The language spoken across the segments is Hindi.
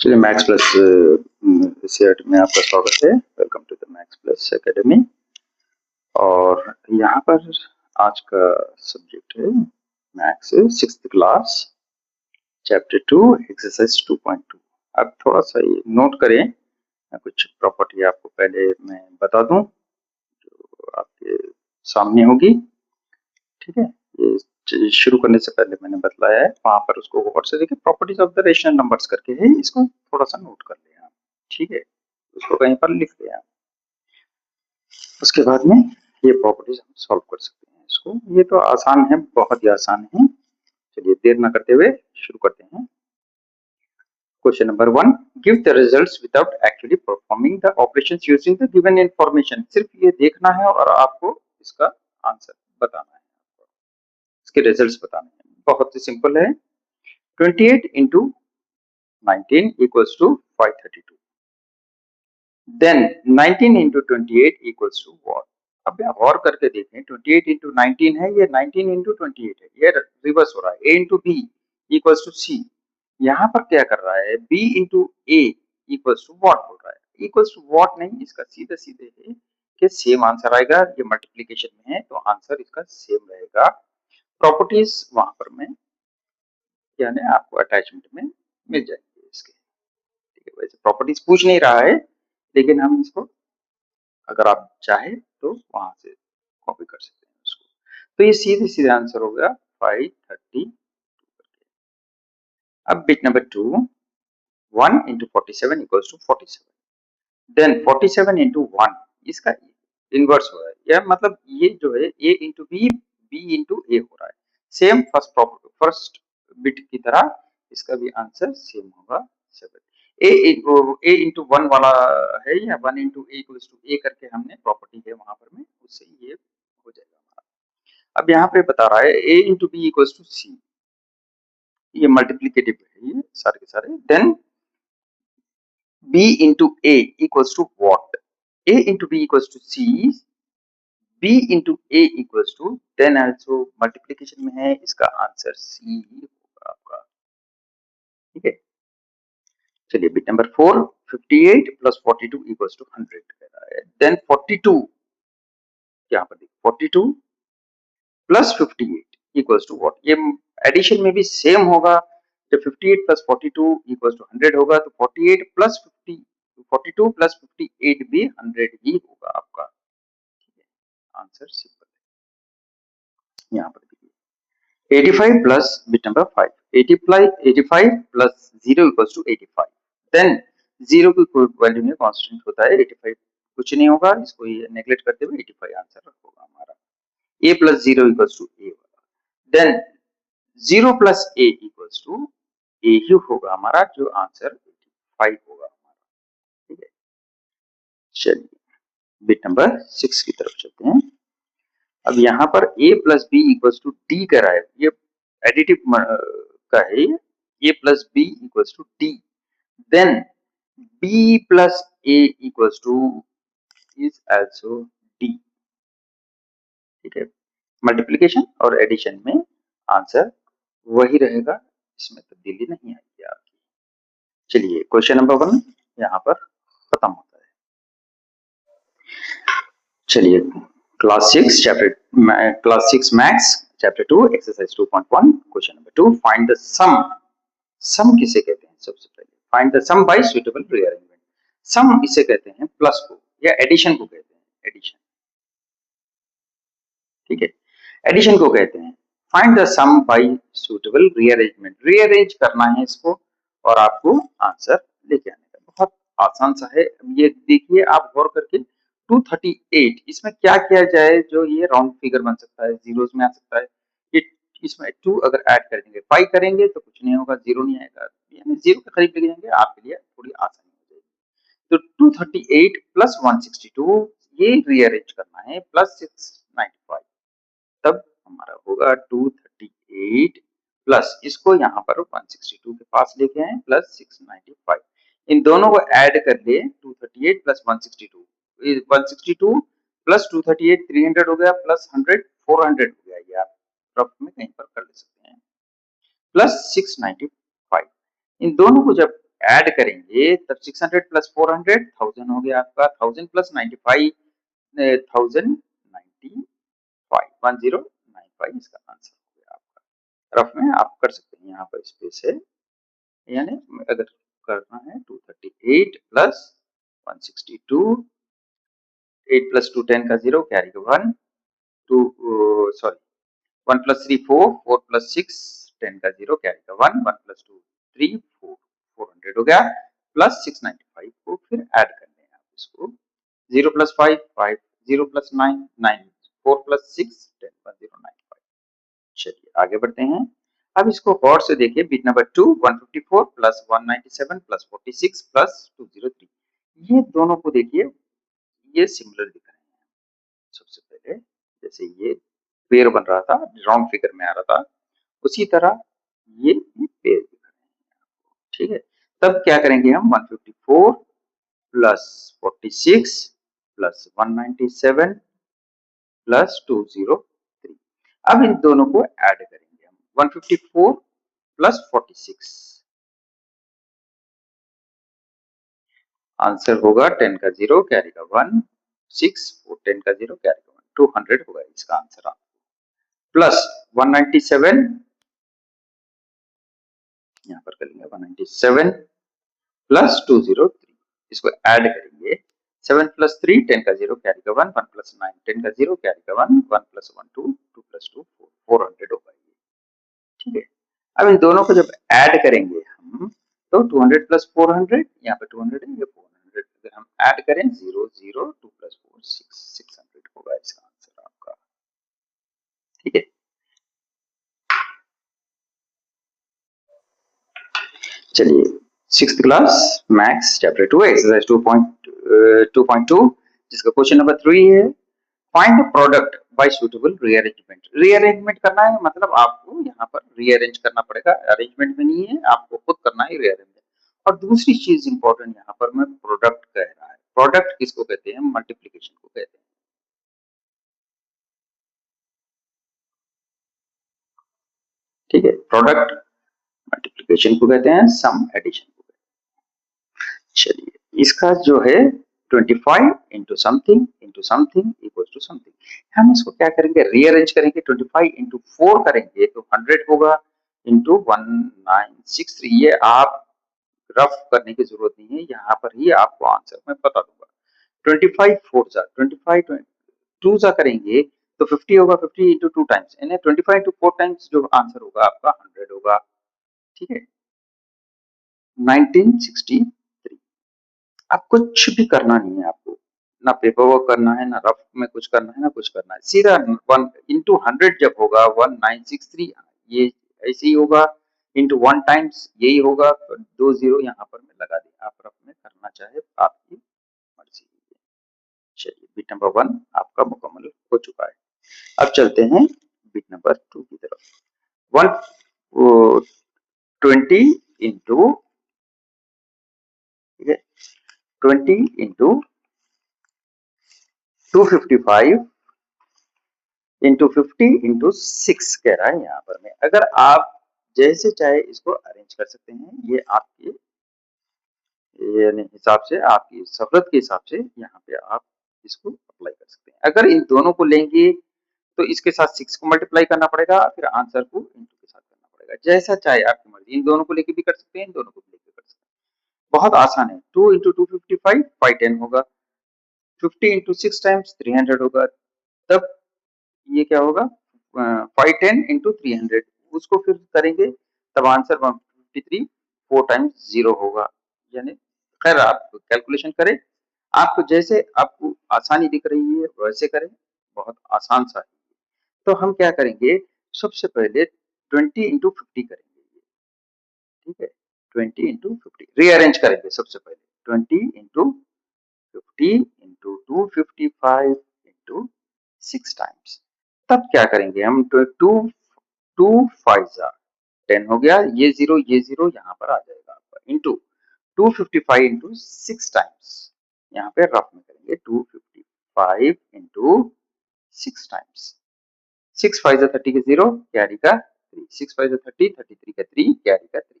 चलिए मैथ्स प्लस सेट में आपका स्वागत है। Welcome to the maths plus academy. और यहाँ पर आज का सब्जेक्ट है maths 6th class chapter 2 exercise 2.2। अब थोड़ा सा ये नोट करें, कुछ प्रॉपर्टी आपको पहले मैं बता दूं जो आपके सामने होगी। ठीक है, ये शुरू करने से पहले मैंने बतलाया है, वहां पर उसको गौर से देखिए। Properties of the rational numbers करके है, इसको थोड़ा सा नोट कर लें आप। ठीक है, उसको कहीं पर लिख लें आप। उसके बाद में ये प्रॉपर्टीज हम सॉल्व कर सकते हैं इसको। ये तो आसान है, बहुत ही आसान है। चलिए देर ना करते हुए शुरू करते हैं। Question number 1, give the results without actually performing the operations using the given information. सिर्फ ये देखना है और आपको इसका आंसर बताना है, इसके रिजल्ट्स बताने हैं। बहुत ही सिंपल है। 28 into 19 equals to 532. Then 19 into 28 equals to what? अब आप गौर करके देखें, 28 into 19 है, ये 19 into 28 है, ये रिवर्स हो रहा है। A into B equals to C। यहाँ पर क्या कर रहा है? B into A equals to what बोल रहा है? Equals to what नहीं, इसका सीधे सीधे है कि सेम आंसर आएगा। ये मल्टीप्लीकेशन में है तो आंसर इसका सेम रहेगा। प्रॉपर्टीज वहां पर में यानी आपको अटैचमेंट में मिल जाएंगे इसके। ठीक है, वैसे प्रॉपर्टीज पूछ नहीं रहा है, लेकिन हम इसको अगर आप चाहे तो वहां से कॉपी कर सकते हैं उसको। तो ये सीधे सीधे आंसर हो गया 532। अब bit number 2, 1 into 47 equals to 47। Then 47 into 1 इसका इनवर्स हो रहा है, या मतलब ये जो है a into b, b into a हो रहा है। सेम फर्स्ट बिट की तरह इसका भी आंसर सेम होगा 7। a into 1 वाला है, या 1 into a equals to a करके हमने प्रॉपर्टी है वहां पर में, उससे ये हो जाएगा हमारा। अब यहाँ पे बता रहा है a into b equals to c, ये मल्टीप्लीकेटिव है ये सारे के सारे। Then b into a equals to what? a into b equals to c, b into a equals to, then also multiplication में है, इसका आंसर c ही होगा आपका। ठीक है, चलिए bit number 4, 58 plus 42 equals to 100 कह रहा है। देन 42 यहाँ पर देखिए 42 plus 58 equals to what? ये एडिशन में भी सेम होगा। जब 58 plus 42 equals to 100 होगा तो 48 plus 50, 42 plus 58 भी 100 ही होगा आपका। ठीक है, आंसर सिंपल है। यहाँ पर देखिए 85 plus bit number 5, 85 plus 0 equals to 85। Then 0 की कोई वैल्यू नहीं, कांस्टेंट होता है। 85 कुछ नहीं होगा, इसको ये नेग्लेक्ट करते हुए 85 आंसर होगा हमारा। a plus 0 equals to a होगा। Then 0 plus a equals to a ही होगा हमारा, जो आंसर 85 होगा हमारा। ठीक है, चलिए बिट नंबर 6 की तरफ चलते हैं। अब यहाँ पर a plus b equals to d कर रहा है, ये एडिटिव का है। a plus b equals to d, then b plus a equals to is also d। ठीक है, मल्टीप्लिकेशन और एडिशन में आंसर वही रहेगा, इसमें तब्दीली नहीं आएगी आपकी। चलिए क्वेश्चन नंबर 1 यहाँ पर खत्म होता है। चलिए class 6 maths chapter 2 exercise 2.1 question number 2, find the sum. Sum किसे कहते हैं? सबसे पहले find the sum by suitable rearrangement. Sum इसे कहते हैं प्लस को, या एडिशन को कहते हैं, एडिशन। ठीक है, एडिशन को कहते हैं। Find the sum by suitable rearrangement, rearrange करना है इसको और आपको आंसर लेके आने का। बहुत आसान सा है। ये देखिए आप गौर करके, 238 इसमें क्या किया जाए जो ये राउंड फिगर बन सकता है, जीरोस में आ सकता है। ये इसमें 2 अगर ऐड कर देंगे, 5 करेंगे तो कुछ नहीं होगा, 0 नहीं आएगा, यानी 0 के करीब लेके जाएंगे, आपके लिए थोड़ी आसानी हो जाएगी। तो 238 प्लस 162 ये रीअरेंज करना है, प्लस 695, तब हमारा होगा 238 प्लस इसको यहाँ पर 162 के पास लेके आए प्लस 695। इन दोनों को ऐड कर ले, 238 प्लस 162, 162 प्लस 238 300 हो गया, प्लस 100 400 हो गया। ये आप रफ में कहीं पर कर ले सकते हैं, प्लस 695। इन दोनों को जब ऐड करेंगे तब 600 प्लस 400 1000 हो गया आपका, 1000 प्लस 95 1095 1095 इसका आंसर हो गया आपका। रफ में आप कर सकते हैं, यहाँ पर स्पेस है, यानी अगर करना है 238 प्लस 162, 8 प्लस 2 10 का 0 कैरी का 1, 2 सॉरी 1 प्लस 3 4, 4 प्लस 6 10 का 0 कैरी का 1, 1 प्लस 2 3 4 400 हो गया, प्लस 695 को फिर ऐड करने हैं आप इसको, 0 प्लस 5 5, 0 प्लस 9 9, 4 प्लस 6 10 1095। चलिए आगे बढ़ते हैं। अब इसको गौर से देखिए, bit number 2 154 plus 197 plus 46 plus 203, ये दोनों को देखिए, ये सिमिलर दिख रहे हैं। सबसे पहले जैसे ये पेयर बन रहा था, राउंड फिगर में आ रहा था, उसी तरह ये भी पेयर दिख रहे हैं, ठीक है। तब क्या करेंगे हम, 154 प्लस 46 प्लस 197 प्लस 203, अब इन दोनों को ऐड करेंगे हम, 154 प्लस 46, आंसर होगा 10 का 0 कैरी का 1 6 और 10 का 0 कैरी का 1 200 होगा इसका आंसर, प्लस 197, यहाँ पर करेंगे 197 प्लस 203, इसको ऐड करेंगे, 7 प्लस 3 10 का 0 कैरी का 1, 1 प्लस 9 10 का 0 कैरी का 1, 1 प्लस 1 2, 2 प्लस 2 4 400 होगा ये, ठीक है। अब इन दोनों को जब ऐड करेंगे हम, तो 200 प्लस 400, यहाँ पे 200 है, ये 400, अगर हम ऐड करें 0 0 2 प्लस 4 6 600 होगा इसका आंसर आपका, ठीक है। चलिए 6th class maths chapter 2 exercise 2.2 जिसका क्वेश्चन नंबर 3 है, find the product by suitable rearrangement. Rearrangement करना है मतलब आपको यहाँ पर रीअरेंज करना पड़ेगा, अरेंजमेंट में नहीं है, आपको खुद करना है रीअरेंजमेंट। और दूसरी चीज इंपॉर्टेंट यहाँ पर मैं प्रोडक्ट कह रहा है, प्रोडक्ट किसको कहते हैं, मल्टीप्लीकेशन को कहते हैं, ठीक है। प्रोडक्ट मल्टीप्लीकेशन को कहते हैं, सम एडिशन को कहते हैं। चलिए इसका जो है 25 into something equal to something, हम इसको क्या करेंगे, रीअरेंज करेंगे, 25 इंटू 4 करेंगे तो 100 होगा, इंटू 1963, ये आप रफ करने की जरूरत नहीं है, यहाँ पर ही आपको आंसर मैं बता दूंगा। 25 4 जा 25 2 जा करेंगे तो 50 होगा, 50 इंटू 2 टाइम्स, यानी 25 इंटू 4 टाइम्स जो आंसर होगा आपका 100 होगा, ठीक है। 1963, अब कुछ भी करना नहीं है आपको, ना पेपर वर्क करना है, ना रफ में कुछ करना है, ना कुछ करना है, सीधा 1 इंटू 100 जब होगा 1963, ये ऐसे ही होगा, इंटू 1 टाइम्स यही होगा, 2 0 यहाँ पर मैं लगा दी, आप रफ में करना चाहे आपकी मर्जी। चलिए बिट नंबर 1 आपका मुकम्मल हो चुका है। अब चलते हैं बिट नंबर 2 की तरफ। 120 इंटू, ठीक है, 20 इंटू 255 इंटू 50 इंटू 6 कह रहा है यहाँ पर में, अगर आप जैसे चाहे इसको अरेंज कर सकते हैं, ये आपके यानी हिसाब से, आपकी सहूलत के हिसाब से यहाँ पे आप इसको अप्लाई कर सकते हैं। अगर इन दोनों को लेंगे तो इसके साथ 6 को मल्टीप्लाई करना पड़ेगा, फिर आंसर को इंटू के साथ करना पड़ेगा, जैसा चाहे आपकी मर्जी, इन दोनों को लेके भी कर सकते हैं, इन दोनों को भी लेके कर सकते हैं, बहुत आसान है। 2 इंटू 255 510 होगा, 50 इंटू 6 टाइम्स 300 होगा, तब ये क्या होगा, 510 इंटू 300, उसको फिर करेंगे तब आंसर 153 4 टाइम्स 0 होगा, यानी खैर आप कैलकुलेशन करें, आपको जैसे आपको आसानी दिख रही है वैसे करें, बहुत आसान सा है। तो हम क्या करेंगे, सबसे पहले 20 इंटू 50 करेंगे, ठीक है, 20 इंटू 50 रीअरेंज करेंगे, सबसे पहले 20 इंटू 50 इंटू 255 इंटू 6 टाइम्स, तब क्या करेंगे हम, टू 5 जा 10 हो गया, ये जीरो यहाँ पर आ जाएगा आपका, इंटू 255 इंटू 6 टाइम्स, यहाँ पे रफ में करेंगे 255 इंटू 6 टाइम्स, 6 5 30 के 0 कैरी का 3, 6 5 30 33 का 3 कैरी का 3,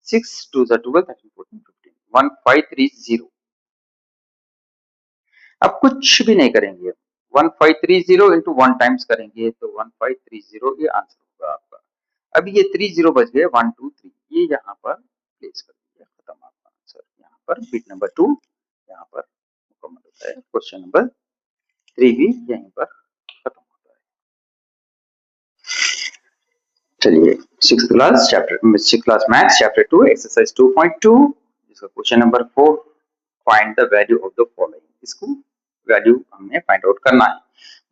6 2 12 13 14 15 1530। अब कुछ भी नहीं करेंगे, 1530 इंटू 1 टाइम्स करेंगे तो 1530 ये आंसर होगा आपका। अब ये 30 बच गए, 1 2 3 ये यहाँ पर प्लेस कर दीजिए, खत्म आपका आंसर। यहाँ पर बिट नंबर 2 यहाँ पर मुकम्मल होता है। क्वेश्चन नंबर 3 भी यहीं पर खत्म होता है। चलिए six class maths chapter 2 exercise 2.2 इसका question number 4, find the value of the following. इसको वैल्यू हमें फाइंड आउट करना है।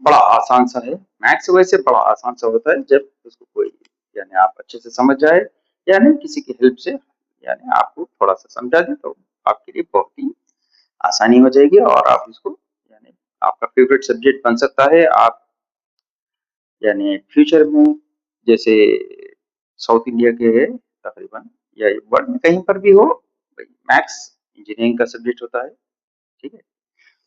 बड़ा आसान सा है, मैथ्स वैसे बड़ा आसान सा होता है जब उसको कोई यानी आप अच्छे से समझ जाए, यानी किसी की हेल्प से यानी आपको थोड़ा सा समझा दे तो आपके लिए बहुत ही आसानी हो जाएगी और आप इसको यानी आपका फेवरेट सब्जेक्ट बन सकता है। आप यानी फ्यूचर में जैसे साउथ इंडिया के है तकरीबन या वर्ल्ड में कहीं पर भी हो, मैथ्स इंजीनियरिंग का सब्जेक्ट होता है, ठीक है।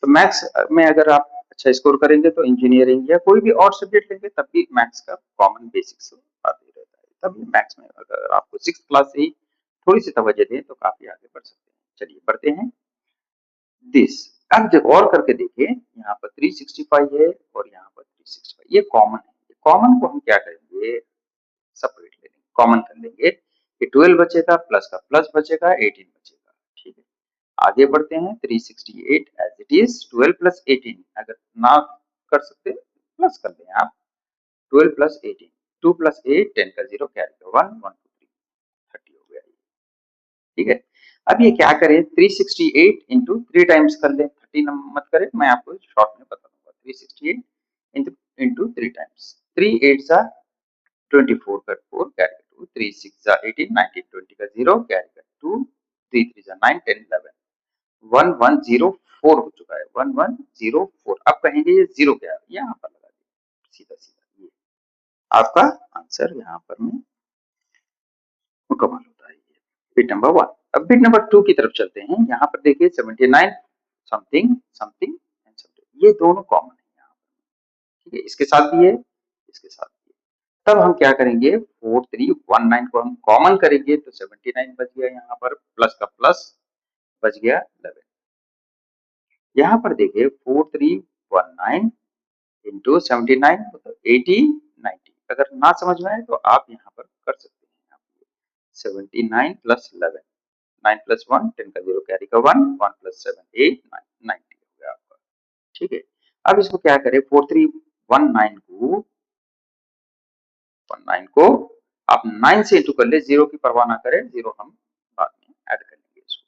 तो मैथ्स में अगर आप अच्छा स्कोर करेंगे तो इंजीनियरिंग या कोई भी और सब्जेक्ट लेंगे तब भी मैथ्स का कॉमन बेसिक्स आते रहता है। तब मैथ्स में अगर आपको 6th क्लास से ही थोड़ी सी तवज्जो दें तो काफी आगे बढ़ सकते हैं। चलिए बढ़ते हैं। दिस, अब जब और करके देखिए, यहाँ पर 365 है और यहाँ पर 365, ये कॉमन है। कॉमन को हम क्या करेंगे, सेपरेट ले लेंगे, कॉमन कर लेंगे। ये 12 बचेगा, प्लस का प्लस बचेगा, 18 बचेगा, ठीक है। आगे बढ़ते हैं। 368 एज इट इज 12 प्लस 18, अगर ना कर सकते प्लस कर दें आप, 12 प्लस 18, 2 प्लस 8 10 का 0 कैरी का 1 1 2 3 30 हो गया, ठीक है। अब ये क्या करें, 368 इंटू 3 टाइम्स कर लें, 30 मत करें, मैं आपको शॉर्ट में बता दूंगा। 368 इंटू 3 टाइम्स, 3 8 जा 24 का 4 कैरी का 2, 3 6 जा 18 19 20 का 0 कैरी का 2, 3 3 जा 9 10 11 1104 हो चुका है, 1104। अब कहेंगे ये जीरो क्या है, यहाँ पर लगा दीजिए सीधा सीधा, ये आपका आंसर यहाँ पर में मुकम्मल होता है। ये बिट नंबर 1। अब बिट नंबर 2 की तरफ चलते हैं। यहाँ पर देखिए 79 समथिंग समथिंग एंड समथिंग, ये दोनों कॉमन है यहाँ पर, ठीक है। इसके साथ भी है, इसके साथ भी है। तब हम क्या करेंगे, 4319 को हम कॉमन करेंगे तो 79 बच गया, यहाँ पर प्लस का प्लस बच गया 11। यहाँ पर देखिए 4319 इंटू 79 मतलब 80 90, अगर ना समझ में आए तो आप यहाँ पर कर सकते हैं। 79 प्लस 11, 9 प्लस 1 10 का 0 कैरी का 1 1 प्लस 7 8 9 90 हो गया आपका, ठीक है। अब इसको क्या करें, 4319 को 19 को आप 9 से इंटू कर ले, 0 की परवाह ना करें, 0 हम बाद में ऐड कर लेंगे इसको।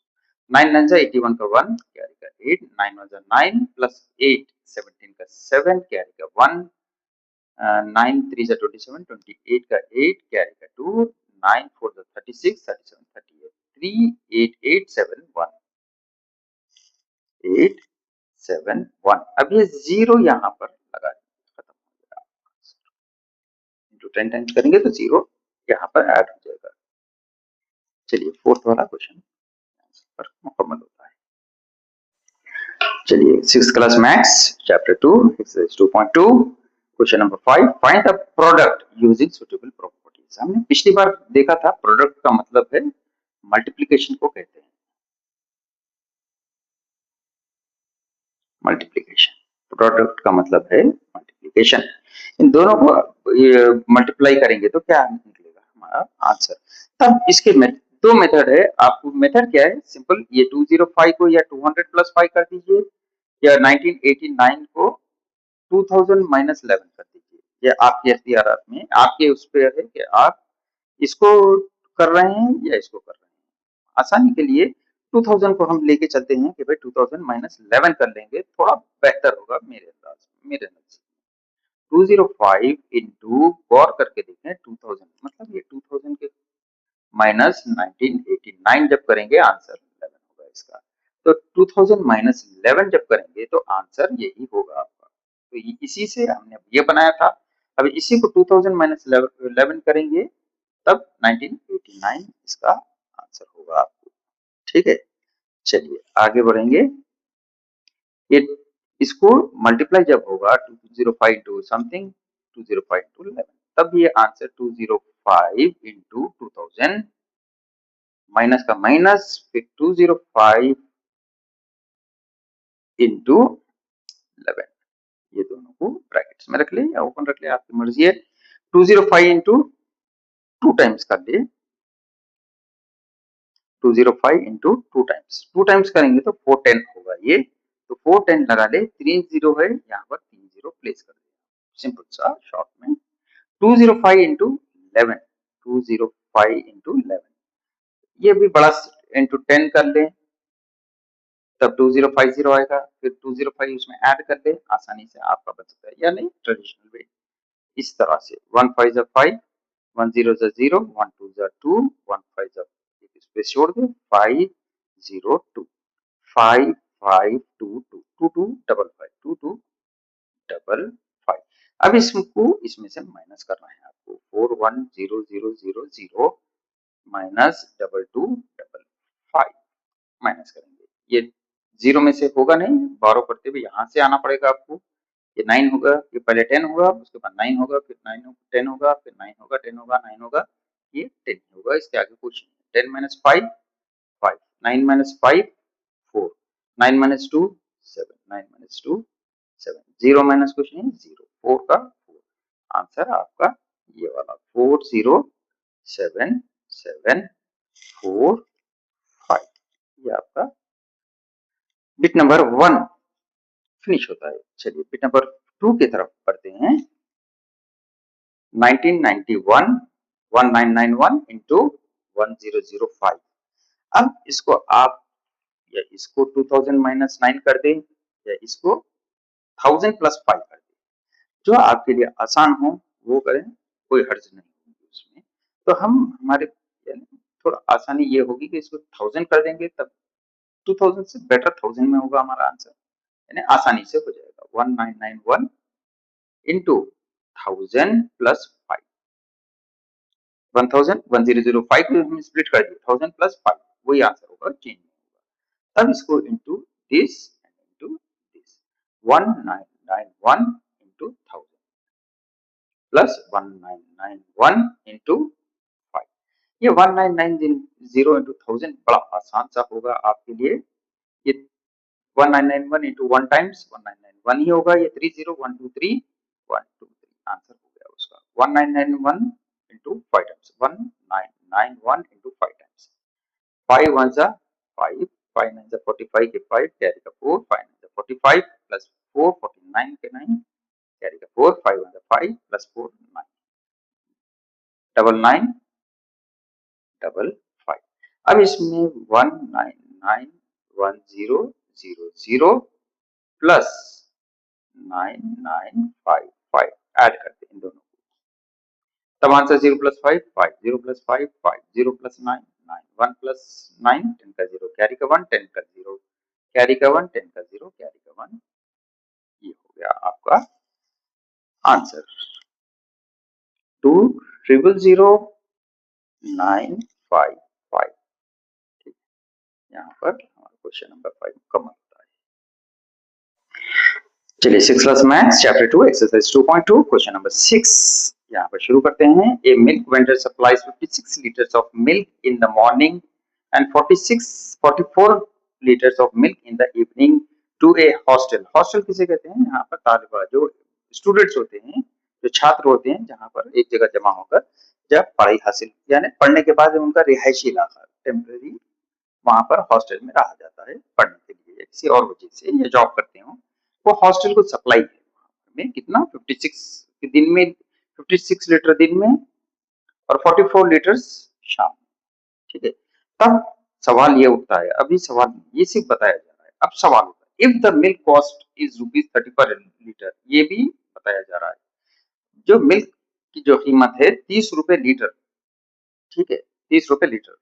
9 9 जा 81 का 1 कैरी का 8, 9 1 जा 9 प्लस 8 17 का 7 कैरी का 1, 9 3 जा 27 28 का 8 कैरी का 2, 9 4 जा 36 37 38 3 8 8 7 1 8 7 1। अब ये 0 यहाँ पर लगा दीजिए, खत्म हो गया। इंटू 10 टाइम्स करेंगे तो 0 यहाँ पर ऐड हो जाएगा। चलिए फोर्थ वाला क्वेश्चन पर मुकम्मल होता है। चलिए 6th class maths chapter 2 exercise 2.2 question number 5, find the product using suitable properties. हमने पिछली बार देखा था प्रोडक्ट का मतलब है मल्टीप्लिकेशन को कहते हैं, मल्टीप्लिकेशन। प्रोडक्ट का मतलब है मल्टीप्लिकेशन। इन दोनों को मल्टीप्लाई करेंगे तो क्या निकलेगा हमारा आंसर। तब इसके दो मेथड है। आपको मेथड क्या है, सिंपल, ये 205 को या 200 प्लस 5 कर दीजिए, या 1989 को 2000 माइनस 11 कर दीजिए। ये आपके अख्तियारात में, आपके उस पर है कि आप इसको कर रहे हैं या इसको कर रहे हैं। आसानी के लिए 2000 को हम लेके चलते हैं कि भाई 2000 माइनस 11 कर लेंगे, थोड़ा बेहतर होगा मेरे अंदाज मेरे नजर। 205 इंटू गौर करके देखें 2000 मतलब ये 2000 के माइनस 1989 जब करेंगे आंसर 11 होगा इसका। तो 2000 माइनस 11 जब करेंगे तो आंसर यही होगा आपका। तो इसी से हमने ये बनाया था। अब इसी को 2000 माइनस 11 करेंगे तब 1989 इसका आंसर होगा आपको, ठीक है। चलिए आगे बढ़ेंगे। ये इसको मल्टीप्लाई जब होगा 205 टू समथिंग 205 टू 11, तब ये आंसर 205 इंटू 2000 माइनस का माइनस, फिर 205 इंटू 11, ये दोनों को ब्रैकेट्स में रख ले या ओपन रख ले, आपकी मर्जी है। 205 इंटू 2 टाइम्स कर ले, 205 इंटू 2 टाइम्स करेंगे तो 410 होगा ये, तो 410 लगा ले, 3 जीरो है यहाँ पर, 3 जीरो प्लेस कर दे, सिंपल सा शॉर्ट में। 205 इंटू 11, 205 इंटू 11, ये भी बड़ा इंटू 10 कर ले, तब 2050 आएगा, फिर 205 उसमें ऐड कर ले, आसानी से आपका बच सकता है, या नहीं ट्रेडिशनल वे इस तरह से 1 5 जा 5, 1 0 जा 0, 1 2 जा 2, 1 5 जा स्पेस छोड़ दे 5 0 2, 5 5 2 2 2 2 डबल 5, 2 2 डबल 5। अब इसको इसमें से माइनस करना है आपको, 4 1 0 0 0 0 माइनस डबल 2 डबल 5, माइनस करेंगे, ये जीरो में से होगा नहीं, बारो करते हुए यहाँ से आना पड़ेगा आपको, ये 9 होगा, ये पहले 10 होगा, उसके बाद 9 होगा, फिर 9 10 होगा, फिर 9 होगा, 10 होगा, 9 होगा, ये 10 होगा, इसके आगे कुछ नहीं। 10 minus 5 5, 9 minus 5 4, 9 minus 2 7, 9 minus 2 7, 0 minus कुछ नहीं, 0, 4 का 4, आंसर आपका ये वाला 4 0 7 7 4 5, ये आपका बिट नंबर 1 फिनिश होता है। चलिए बिट नंबर 2 की तरफ बढ़ते हैं। 1991 1991 इंटू 1005, अब इसको आप या इसको 2000 माइनस 9 कर दें, या इसको 1000 प्लस 5 कर दें, जो आपके लिए आसान हो वो करें, कोई हर्ज नहीं होगी उसमें। तो हम हमारे थोड़ा आसानी ये होगी कि इसको 1000 कर देंगे, तब 2000 से बेटर 1000 में होगा हमारा आंसर, यानी आसानी से हो जाएगा। 1991 इंटू 1000 प्लस 5, 1000 1005 को हम स्प्लिट कर दिए, 1000 प्लस 5 वही आंसर होगा, चेंज नहीं होगा। तब इसको into this into this, 1991 into 1000 plus 1991 into 5, ये 1990 इंटू 1000 बड़ा आसान सा होगा आपके लिए। ये 1991 इंटू 1 टाइम्स 1991 ही होगा, ये 30 1 2 3 1 2 3 आंसर हो गया उसका। 1991 इंटू 5 टाइम्स 1991 इंटू 5 टाइम्स, 5 1 जा 5, 5 9 जा 45 के 5 कैरी का 4, 5 9 जा 45 प्लस 4 49 के 9 कैरी का 4, 5 1 जा 5 प्लस 4 9 डबल 9 डबल 5। अब इसमें 1991000 प्लस 9955 ऐड करते हैं इन दोनों को, तब answer 0 plus 5 5, 0 plus 5 5, 0 plus 9 9, 1 plus 9 10 का 0 कैरी का 1 10 का 0 कैरी का 1 10 का 0 कैरी का 1, ये हो गया आपका आंसर 200955। ठीक, यहाँ पर हमारा क्वेश्चन नंबर 5 मुकम्मल होता है। चलिए 6 class maths chapter 2 exercise 2.2 question number 6 यहाँ पर शुरू करते हैं। A milk vendor supplies 56 litres of milk in the morning and 44 litres of milk in the evening to a hostel. Hostel किसे कहते हैं? यहाँ पर तालिबा जो स्टूडेंट्स होते हैं, जो छात्र होते हैं, जहाँ पर एक जगह जमा होकर जब पढ़ाई हासिल यानी पढ़ने के बाद उनका रिहायशी इलाका टेम्परेरी वहां पर हॉस्टल में रहा जाता है पढ़ने के लिए या किसी और वजह से या जॉब करते हो, वो हॉस्टल को सप्लाई है में कितना 56 दिन में 56 लीटर दिन में और 44 लीटर शाम में। ठीक है, तब सवाल ये उठता है, अभी सवाल ये सिर्फ बताया जा रहा है, अब सवाल होता है if the milk cost is ₹30 per litre, ये भी बताया जा रहा है जो मिल्क की जो कीमत है 30 रुपए लीटर। ठीक है, 30 रुपए litre.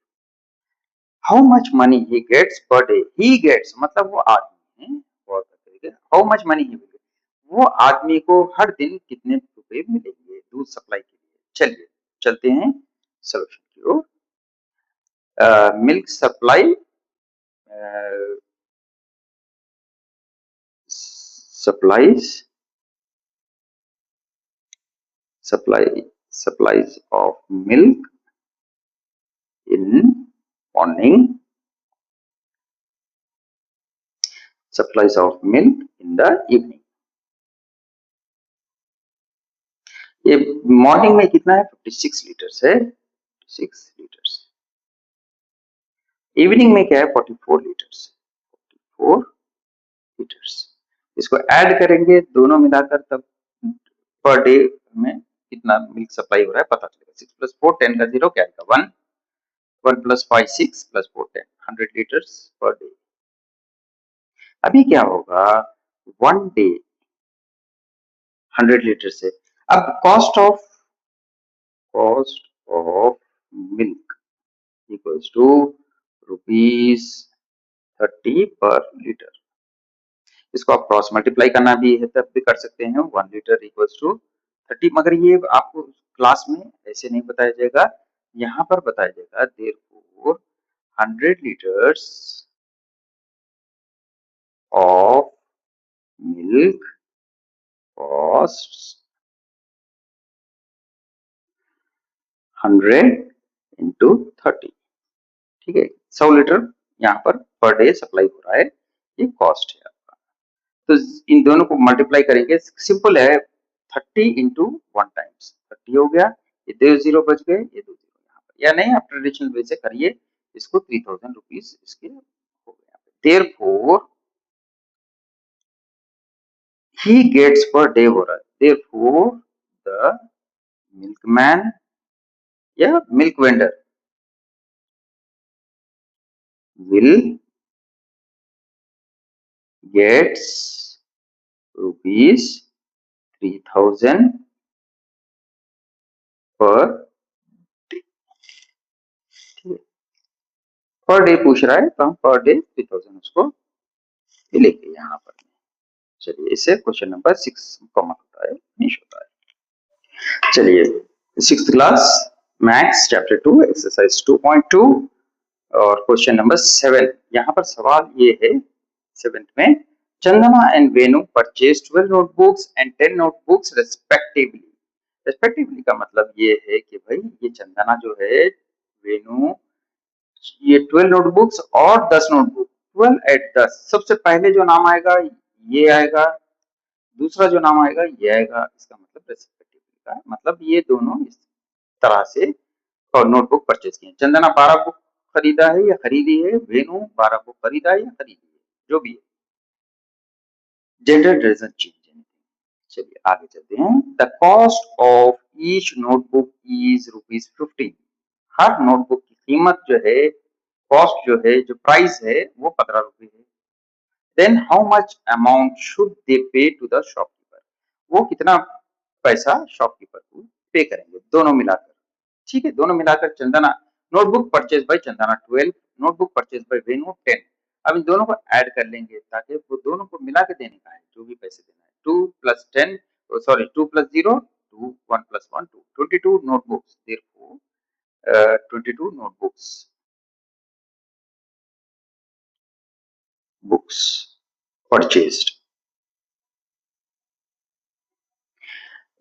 How much money he gets per day, he gets मतलब वो आदमी है, हाउ मच मनी ही वो आदमी को हर दिन कितने रुपए मिलेंगे दूध सप्लाई के लिए। चलिए चलते हैं सोल्यूशन की ओर। Milk supply supplies of milk in morning supplies of milk in the evening। ये मॉर्निंग में कितना है 56 लीटर्स है, 6 लीटर्स। इवनिंग में क्या है 44 लीटर्स, 44 लीटर्स। इसको ऐड करेंगे दोनों मिलाकर, तब पर डे हमें कितना मिल्क सप्लाई हो रहा है पता चलेगा। 6 + 4 10 का 0 क्या आएगा 1, 1 + 5 6 + 4 10, 100 लीटर्स पर डे। अभी क्या होगा 1 डे 100 लीटर से। अब cost of milk equals to ₹30 per litre. इसको आप क्रॉस मल्टीप्लाई करना भी है तब भी कर सकते हैं। 1 लीटर इक्वल्स टू 30, मगर ये आपको क्लास में ऐसे नहीं बताया जाएगा, यहाँ पर बताया जाएगा। Therefore 100 litres of milk cost 100 into 30। ठीक है, 100 लीटर यहाँ पर डे सप्लाई हो रहा है, ये कॉस्ट है आपका। तो इन दोनों को मल्टीप्लाई करेंगे, सिंपल है। 30 into 1 टाइम्स 30 हो गया, ये 2 जीरो बच गए, ये 2 जीरो यहाँ पर, या नहीं आप ट्रेडिशनल वे से करिए इसको। 3000 रुपीज इसके हो गया। Therefore he gets per day हो रहा है। देयरफॉर द मिल्कमैन या milk vendor will gets ₹3000 per day. Per day पूछ रहा है तो हम पर डे 3000 उसको लेके यहाँ पर। चलिए, इससे क्वेश्चन नंबर 6 कॉमन होता है, फिनिश होता है। चलिए, 6th class maths chapter 2 exercise 2.2 और क्वेश्चन नंबर 7। यहाँ पर सवाल ये है 7th में, Chandana and Venu purchase 12 notebooks and 10 notebooks respectively. Respectively का मतलब ये है कि भाई ये चंदना जो है, वेनु ये 12 नोटबुक्स और 10 नोटबुक, 12 एट 10, सबसे पहले जो नाम आएगा ये आएगा, दूसरा जो नाम आएगा ये आएगा। इसका मतलब रेस्पेक्टिवली का मतलब ये दोनों इस तरह से और नोटबुक परचेज किए। चंदना 12 बुक खरीदा है या खरीदी है, वेनु 12 बुक खरीदा है या खरीदी है, जो भी है, जेंडर डजंट चेंज एनीथिंग। चलिए आगे चलते हैं। The cost of each notebook is ₹15। Her notebook की कीमत जो है, कॉस्ट जो है, जो प्राइस है वो 15 रुपए है। Then how much amount should they pay to the shopkeeper. वो कितना पैसा शॉपकीपर को पे करेंगे दोनों मिलाकर। ठीक है, दोनों मिलाकर Chandana notebook purchase by Chandana 12, notebook purchase by Venu 10। अब इन दोनों को ऐड कर लेंगे ताकि वो दोनों को मिला के देने का है, जो भी पैसे देना है। 2 + 10 sorry 2 + 0 2, 1 + 1 2, 22 notebooks. Therefore 22 notebooks books purchased.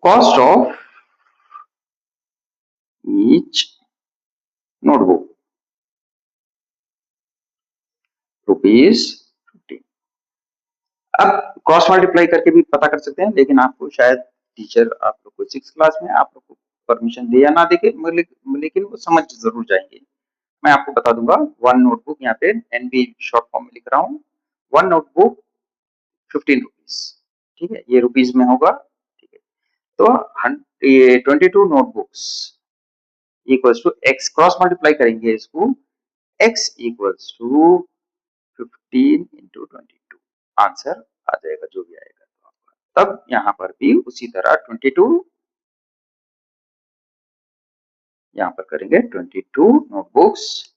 Cost of each notebook ₹15। अब क्रॉस मल्टीप्लाई करके भी पता कर सकते हैं, लेकिन आपको शायद टीचर आप लोग को 6th क्लास में आप लोग को परमिशन दे या ना दे के, लेकिन वो समझ जरूर जाएंगे। मैं आपको बता दूंगा। 1 नोटबुक यहाँ पे NB शॉर्ट फॉर्म में लिख रहा हूँ। 1 नोटबुक 15 रुपीज। ठीक है, ये रुपीज में होगा। ठीक है, तो ये 22 notebooks equals to x, cross multiply करेंगे इसको, x equals to 15 into 22, answer आ जाएगा जो भी आएगा। तो आपका तब यहाँ पर भी उसी तरह 22 यहाँ पर करेंगे, 22 नोटबुक्स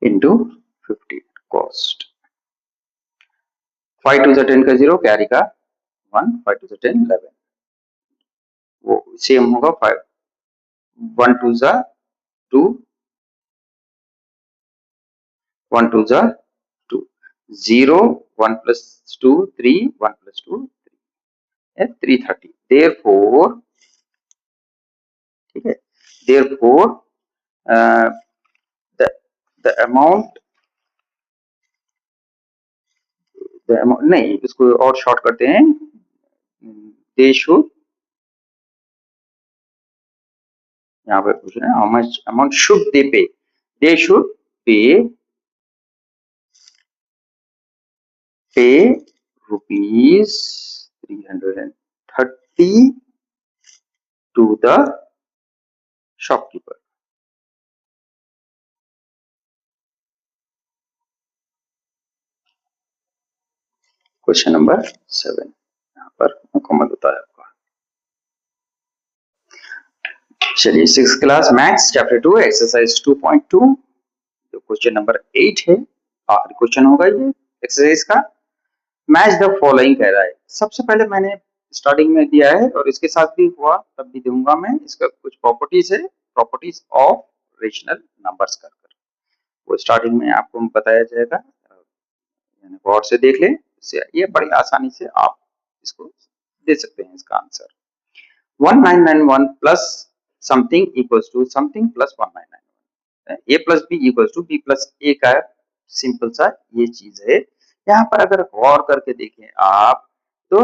इंटू 15 कॉस्ट। 5 2 10 का 0, कैरी का 1, 5 2 10 11, वो सेम होगा। 5 1 2 2, 1 2 2, 0 1 + 2 3, 1 + 2 3, 330। देयरफॉर, ठीक है, therefore the amount नहीं, इसको और शॉर्ट करते हैं, दे शुड, यहाँ पे पूछ रहे हैं how much amount should they pay, they should pay rupees 330 to the shopkeeper. Question number 7 यहाँ पर मुकम्मल होता है आपका। चलिए 6th class maths chapter 2 exercise 2.2 जो क्वेश्चन नंबर 8 है, आखिरी क्वेश्चन होगा ये एक्सरसाइज का। मैच द फॉलोइंग कह रहा है। सबसे पहले मैंने स्टार्टिंग में दिया है और इसके साथ भी हुआ, तब भी दूंगा मैं। इसका कुछ प्रॉपर्टीज है, प्रॉपर्टीज ऑफ रेशनल नंबर्स कर वो स्टार्टिंग में आपको बताया जाएगा, यानी गौर से देख लें, ये बड़ी आसानी से आप इसको दे सकते हैं। इसका answer 1991 plus something equals to something plus 1991, A plus B equals to B plus A का सिंपल सा ये चीज है। यहाँ पर अगर गौर करके देखें आप तो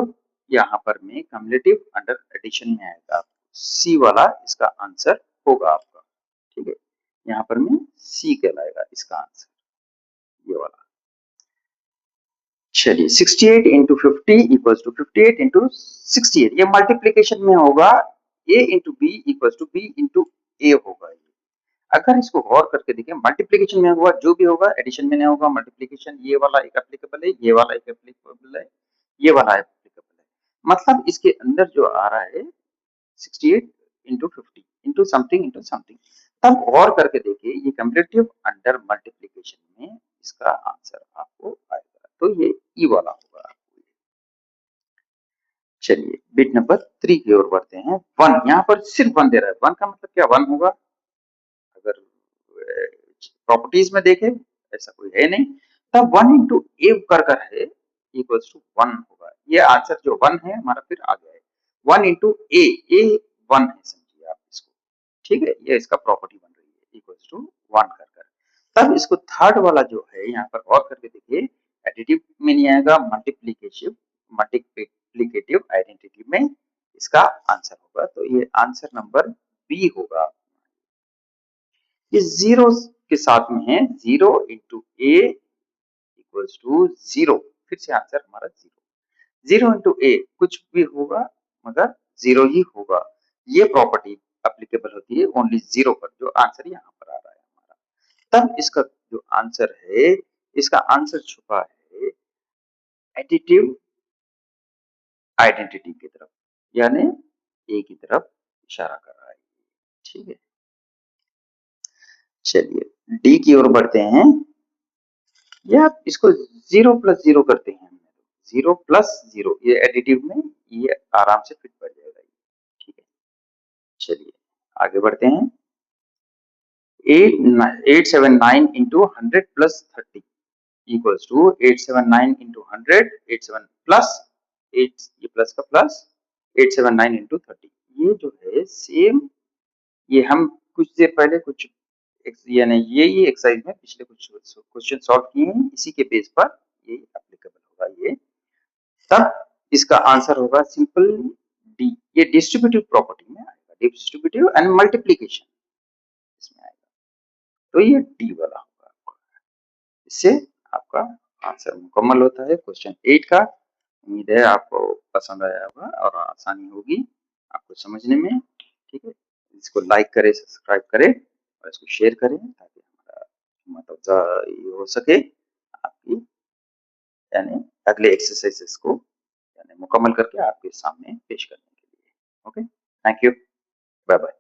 यहाँ पर में कम्युलेटिव अंडर एडिशन में आएगा, सी वाला इसका आंसर होगा आपका। ठीक है, यहाँ पर में सी कहलाएगा इसका आंसर, ये वाला। चलिए 68 इंटू 50 इक्वल्स टू 58 इंटू 68, ये मल्टीप्लीकेशन में होगा, a into B equals to B into A होगा। अगर इसको गौर करके देखें, मल्टीप्लीकेशन में होगा जो भी होगा, एडिशन में नहीं होगा। मल्टीप्लीकेशन ये वाला एक एप्लीकेबल है, ये वाला एक एप्लीकेबल है, ये वाला एप्लीकेबल है। मतलब इसके अंदर जो आ रहा है 68 इंटू 50 इंटू समथिंग। तब गौर करके देखिए, ये कम्पैरेटिव अंडर मल्टीप्लीकेशन में इसका आंसर आपको आएगा, तो ये ई वाला होगा। चलिए बिट नंबर 3 की ओर बढ़ते हैं। 1 यहाँ पर सिर्फ 1 दे रहा है। 1 का मतलब क्या 1 होगा, अगर प्रॉपर्टीज में देखें ऐसा कोई है नहीं, तब 1 इंटू ए कर है इक्वल्स टू 1 होगा। ये आंसर जो 1 है हमारा फिर आ गया है। 1 इंटू ए 1 है, समझिए आप इसको। ठीक है, ये इसका प्रॉपर्टी बन रही है इक्वल्स टू 1 कर। तब इसको थर्ड वाला जो है यहाँ पर गौर करके देखिए, एडिटिव में नहीं आएगा, मल्टीप्लिकेटिव आइडेंटिटी में इसका आंसर होगा। तो ये आंसर नंबर बी होगा। ये जीरो के साथ में है, 0 इंटू ए इक्वल्स टू 0, फिर से आंसर हमारा 0 इंटू ए कुछ भी होगा मगर 0 ही होगा। ये प्रॉपर्टी एप्लीकेबल होती है ओनली 0 पर, जो आंसर यहाँ पर आ रहा है हमारा। तब इसका जो आंसर है, इसका आंसर छुपा है एडिटिव आइडेंटिटी की तरफ, यानी ए की तरफ इशारा कर रहा है। ठीक है, चलिए डी की ओर बढ़ते हैं, या इसको 0 प्लस 0 करते हैं। 0 प्लस 0, ये एडिटिव में ये आराम से फिट बैठ जाएगा। ठीक है, चलिए आगे बढ़ते हैं। 879 into 100 plus 30 equals to 879 into 100, 87 plus 8, ये प्लस का प्लस 879 इंटू 30। ये जो है सेम, ये हम कुछ देर पहले कुछ यानी ये एक्सरसाइज में पिछले कुछ क्वेश्चन सॉल्व किए हैं, इसी के बेस पर ये एप्लीकेबल होगा ये। तब इसका आंसर होगा सिंपल डी, ये डिस्ट्रीब्यूटिव प्रॉपर्टी में आएगा, डिस्ट्रीब्यूटिव एंड मल्टीप्लीकेशन इसमें आएगा, तो ये डी वाला होगा आपका। इससे आपका आंसर मुकम्मल होता है क्वेश्चन 8 का। उम्मीद है आपको पसंद आया होगा और आसानी होगी आपको समझने में। ठीक है, इसको लाइक करें, सब्सक्राइब करें और इसको शेयर करें, ताकि हमारा मतलब ये हो सके आपकी, यानी अगले एक्सरसाइजेस को यानी मुकम्मल करके आपके सामने पेश करने के लिए। Okay, thank you, bye bye.